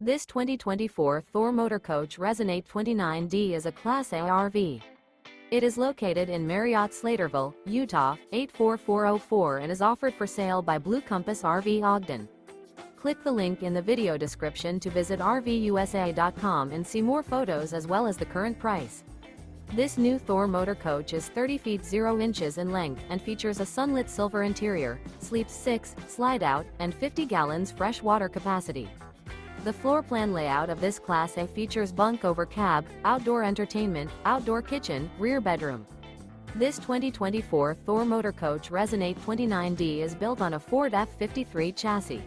This 2024 Thor Motor Coach Resonate 29D is a Class A RV. It is located in Marriott-Slaterville, Utah, 84404 and is offered for sale by Blue Compass RV Ogden. Click the link in the video description to visit RVUSA.com and see more photos as well as the current price. This new Thor Motor Coach is 30 feet 0 inches in length and features a SUNLIT Silver interior, sleeps 6, slide-out, and 50 gallons fresh water capacity. The floor plan layout of this Class A features bunk over cab, outdoor entertainment, outdoor kitchen, rear bedroom. This 2024 Thor Motor Coach Resonate 29D is built on a Ford F-53 chassis.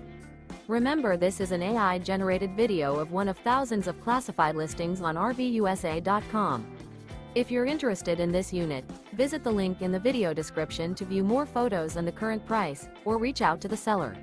Remember, this is an AI-generated video of one of thousands of classified listings on RVUSA.com. If you're interested in this unit, visit the link in the video description to view more photos and the current price, or reach out to the seller.